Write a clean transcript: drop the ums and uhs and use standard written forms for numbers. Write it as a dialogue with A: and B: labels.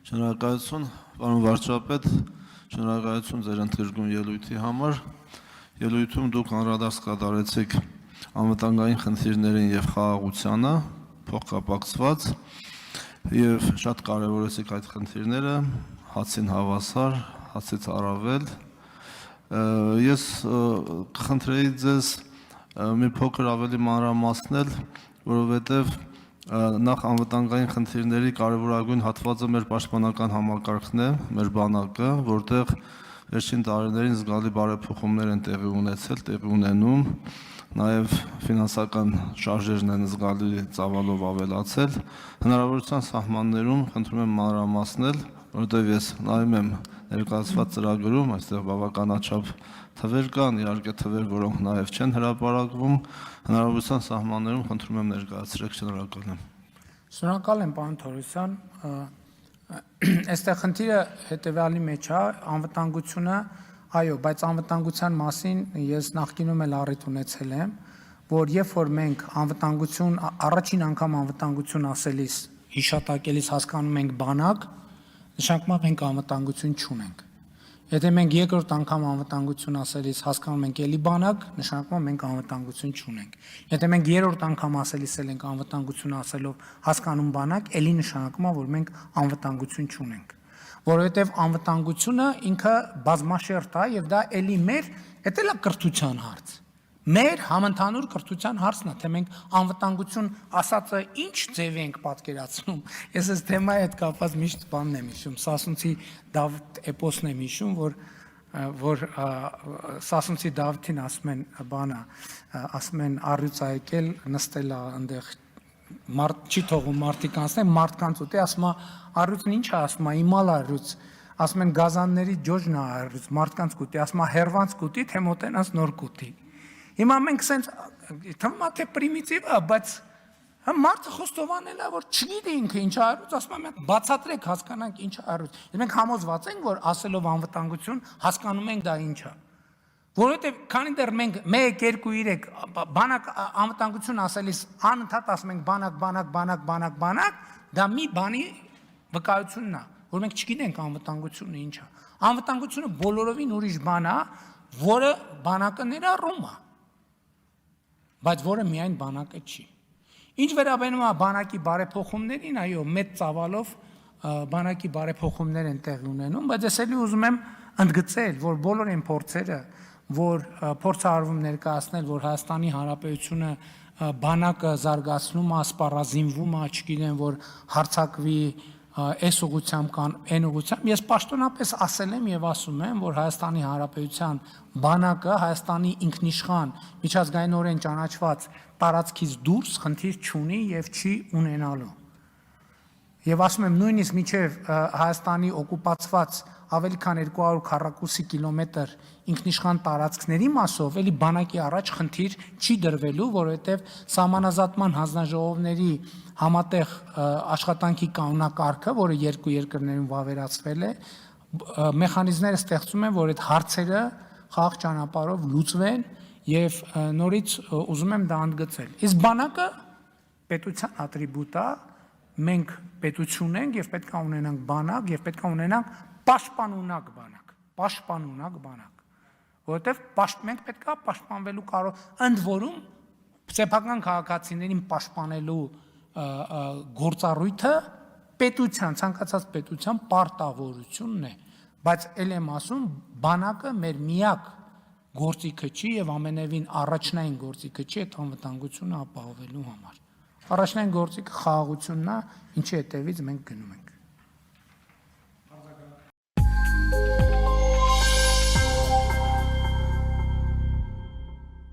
A: Շնորհակալություն, պարոն վարչապետ, շնորհակալություն ձեր ընդգրկուն ելույթի համար։ Ելույթում դուք անդրադարձ կատարեցիք անվտանգային խնդիրներին եւ խաղաղությանը, փոխկապակցված եւ շատ կարեւորեցիք այդ խնդիրները, հացին հավասար, հացից առավել։ Ես կխնդրեի ձեզ մի փոքր ավելի մանրամասնել, որովհետեւ նախ անվտանգային խնդիրների կարևորագույն հատվածը մեր պաշտպանական համակարգն է, մեր բանակը, որտեղ վերջին տարիներին զգալի բարեփոխումներ են տեղի ունեցել, տեղի ունենում, նաև ֆինանսական շարժերն են զգալի ծավալով ավելացել։ Հնարավորության սահմաններում խնդրում եմ մանրամասնել, որովհետև ես նայում եմ ներկայացված ծրագրում, այստեղ բավականաչափ թվեր կան, իհարկե թվեր, որոնք նաև չեն հրապարակվում, հնարավորության սահմաններում խնդրում եմ ներկայացրեք, շնորհակալ եմ։
B: Շնորհակալ եմ, պարոն Թորոսյան։ Այստեղ խնդիրը հետևյալի մեջ է, անվտանգությունը, այո, բայց անվտանգության մասին ես նախկինում էլ առիթ ունեցել եմ, որ երբ որ մենք անվտանգություն, առաջին անգամ անվտանգություն ասելիս, հիշատակելիս հասկանում ենք բանակ, նշանակում է մենք անվտանգություն չունենք։ Եթե մենք երկրորդ անգամ անվտանգություն ասելիս հասկանում ենք էլի բանակ, նշանակում է մենք անվտանգություն չունենք։ Եթե մենք երրորդ անգամ ասելիս ենք անվտանգություն ասելով հասկանում բանակ, էլի նշանակում է, որ մենք անվտանգություն չունենք։ Որովհետև անվտանգությունը ինքը բազմաշերտ է եւ դա էլի մեր, դա էլ է կրթության հարց։ Մեր համընդհանուր կրթության հարցն է, թե մենք անվտանգություն ասածը ինչ ձև ենք պատկերացնում։ Ես այս թեմայի հետ կապված միշտ բանն եմ հիշում, Սասունցի Դավթ էպոսն եմ հիշում, որ Սասունցի Դավթին ասում են բանը, ասում են առյուծ ա եկել, նստել է այնտեղ, չի թողում մարդիկ անցնեն, մարդկանց ուտի, ասում է առյուծն ինչ է, ասում է իմալ առյուծ, ասում են գազանների ջոջն է առյուծ, մարդկանց կուտի, ասում է հերվանց կուտի, թե մոտենաց նոր կուտի։ Հիմա մենք սենց թվում է թե պրիմիտիվ է, բայց մարդը խոստովանել է, որ չգիտի ինքը ինչ առյուծ, ասում է բացատրեք, հասկանանք ինչ առյուծ։ Մենք համոզված ենք, որ ասելով անվտանգություն հասկանում ենք դա ինչ է։ Որովհետև քանի դեռ մենք 1, 2, 3 բանակ անվտանգություն ասելիս անընդհատ ասում ենք բանակ, դա մի բանի վկայությունն է, որ մենք չգիտենք անվտանգությունը ինչ է։ Անվտանգությունը բոլորովին ուրիշ բան է, որը բանակը ներառում է, բայց որը միայն բանակը չի։ Ինչ վերաբերում է բանակի բարեփոխումներին, այո, մեծ ծավալով բանակի բարեփոխումներ են տեղի ունենում, բայց ես էլի ուզում եմ ընդգծել, որ բոլոր այն փորձերը, որ փորձ արվում ներկայացնել, որ Հայաստանի Հանրապետությունը բանակը զարգացնում է, սպառազինվում է, չգիտեմ, որ հարձակվի այս ուղղությամբ կան, այն ուղղությամբ, ես պաշտոնապես ասել եմ եւ ասում եմ, որ Հայաստանի Հանրապետության բանակը Հայաստանի ինքնիշխան միջազգայինորեն ճանաչված տարածքից դուրս խնդիր չունի եւ չի ունենալու։ Եվ ասում եմ նույնիսկ մինչև Հայաստանի օկուպացված ավելի քան 200 քառակուսի կիլոմետր ինքնիշխան տարածքների մասով էլի բանակի առաջ խնդիր չի դրվելու, որովհետև սահմանազատման հանձնաժողովների համատեղ աշխատանքի կանոնակարգը, որը երկու երկրներում վավերացվել է, մեխանիզմները ստեղծում են, որ այդ հարցերը խաղաղ ճանապարհով լուծվեն եւ նորից ուզում եմ դա ընդգծել։ Իսկ բանակը պետության ատրիբուտ է, մենք պետություն ենք եւ պետք է ունենանք բանակ եւ պետք է ունենանք պաշտպանունակ բանակ, որովհետև մենք պետք է պաշտպանվելու կարող, ընդ որում սեփական քաղաքացիներին պաշտպանելու գործառույթը պետության, ցանկացած պետության պարտավորությունն է, բայց ել եմ ասում, բանակը մեր միակ գործիքը չի եւ ամենևին առաջնային գործիքը չի այդ անվտանգությունը ապահովելու համար։ Առաջնային գործիքը խաղաղությունն է, ինչի հետևից մենք գնում ենք։